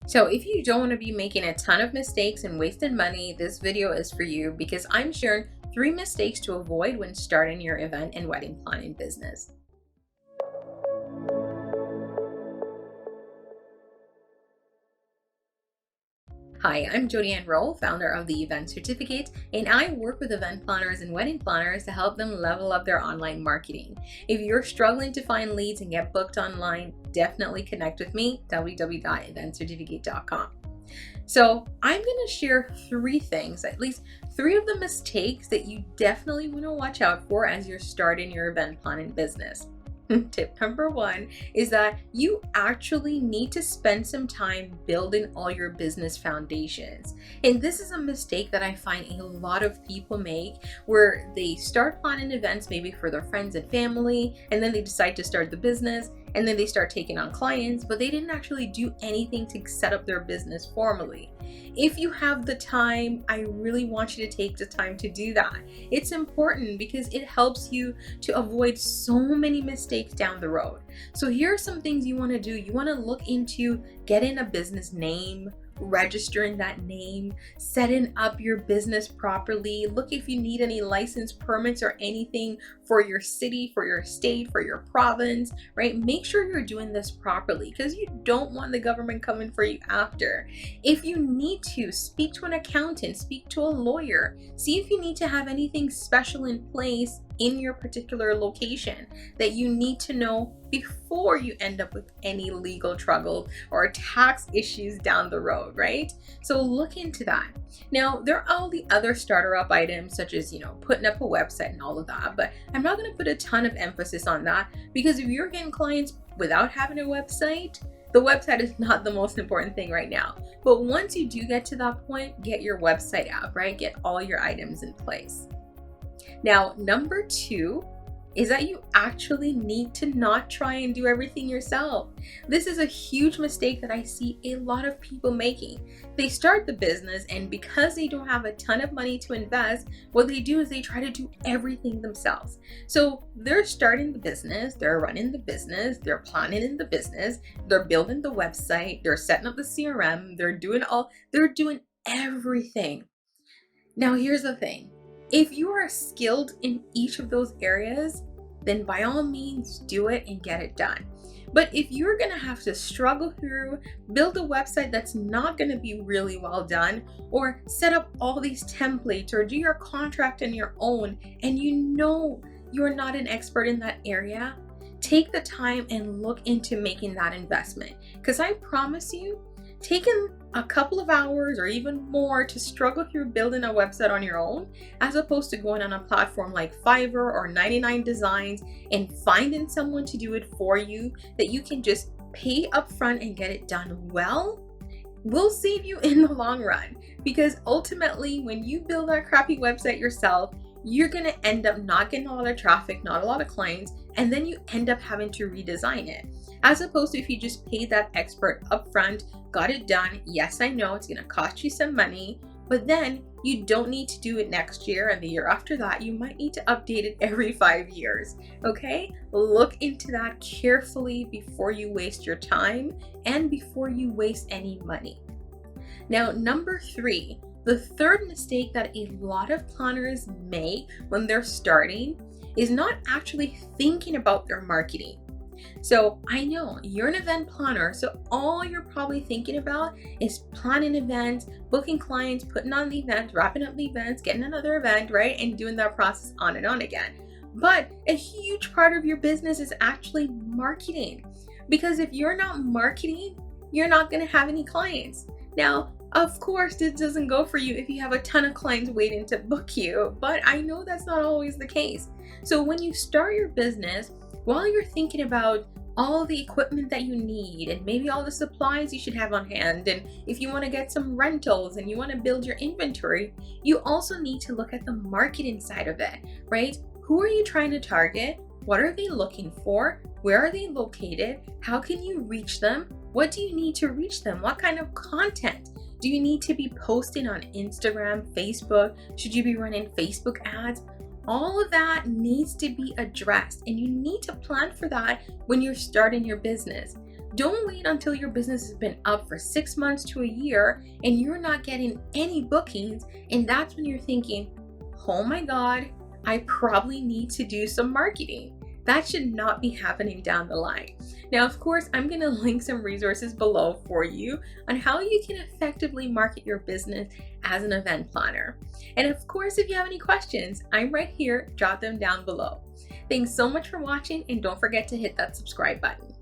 So if you don't want to be making a ton of mistakes and wasting money, this video is for you because I'm sharing 3 mistakes to avoid when starting your event and wedding planning business. Hi, I'm Jody Ann Rowe, founder of the Event Certificate, and I work with event planners and wedding planners to help them level up their online marketing. If you're struggling to find leads and get booked online, definitely connect with me, www.eventcertificate.com. So I'm going to share 3 things, at least 3 of the mistakes that you definitely want to watch out for as you're starting your event planning business. Tip number 1 is that you actually need to spend some time building all your business foundations. And this is a mistake that I find a lot of people make, where they start planning events maybe for their friends and family, and then they decide to start the business, and then they start taking on clients, but they didn't actually do anything to set up their business formally. If you have the time, I really want you to take the time to do that. It's important because it helps you to avoid so many mistakes down the road. So here are some things you want to do. You want to look into getting a business name, registering that name, setting up your business properly. Look if you need any license permits or anything for your city, for your state, for your province, right? Make sure you're doing this properly because you don't want the government coming for you after. If you need to, speak to an accountant, speak to a lawyer, see if you need to have anything special in place in your particular location that you need to know before you end up with any legal trouble or tax issues down the road, right? So look into that. Now, there are all the other starter up items such as, putting up a website and all of that, but I'm not going to put a ton of emphasis on that because if you're getting clients without having a website, the website is not the most important thing right now. But once you do get to that point, get your website up, right? Get all your items in place. Now, number 2 is that you actually need to not try and do everything yourself. This is a huge mistake that I see a lot of people making. They start the business, and because they don't have a ton of money to invest, what they do is they try to do everything themselves. So they're starting the business, they're running the business, they're planning in the business, they're building the website, they're setting up the CRM, they're doing everything. Now, here's the thing. If you are skilled in each of those areas, then by all means do it and get it done. But if you're going to have to struggle through, build a website that's not going to be really well done, or set up all these templates, or do your contract on your own, and you're not an expert in that area, take the time and look into making that investment. Because I promise you, taking a couple of hours or even more to struggle through building a website on your own, as opposed to going on a platform like Fiverr or 99 Designs and finding someone to do it for you that you can just pay upfront and get it done well, will save you in the long run. Because ultimately, when you build that crappy website yourself, you're going to end up not getting a lot of traffic, not a lot of clients, and then you end up having to redesign it. As opposed to if you just paid that expert upfront, got it done. Yes, I know it's going to cost you some money, but then you don't need to do it next year, and the year after that, you might need to update it every 5 years. Okay? Look into that carefully before you waste your time and before you waste any money. Now, number 3, the third mistake that a lot of planners make when they're starting is not actually thinking about their marketing. So I know you're an event planner, so all you're probably thinking about is planning events, booking clients, putting on the events, wrapping up the events, getting another event, right? And doing that process on and on again. But a huge part of your business is actually marketing. Because if you're not marketing, you're not going to have any clients. Now, of course, this doesn't go for you if you have a ton of clients waiting to book you, but I know that's not always the case. So when you start your business, while you're thinking about all the equipment that you need and maybe all the supplies you should have on hand, and if you want to get some rentals and you want to build your inventory, you also need to look at the marketing side of it, right? Who are you trying to target? What are they looking for? Where are they located? How can you reach them? What do you need to reach them? What kind of content? Do you need to be posting on Instagram, Facebook? Should you be running Facebook ads? All of that needs to be addressed, and you need to plan for that when you're starting your business. Don't wait until your business has been up for 6 months to a year and you're not getting any bookings, and that's when you're thinking, oh my God, I probably need to do some marketing. That should not be happening down the line. Now, of course, I'm going to link some resources below for you on how you can effectively market your business as an event planner. And of course, if you have any questions, I'm right here, jot them down below. Thanks so much for watching, and don't forget to hit that subscribe button.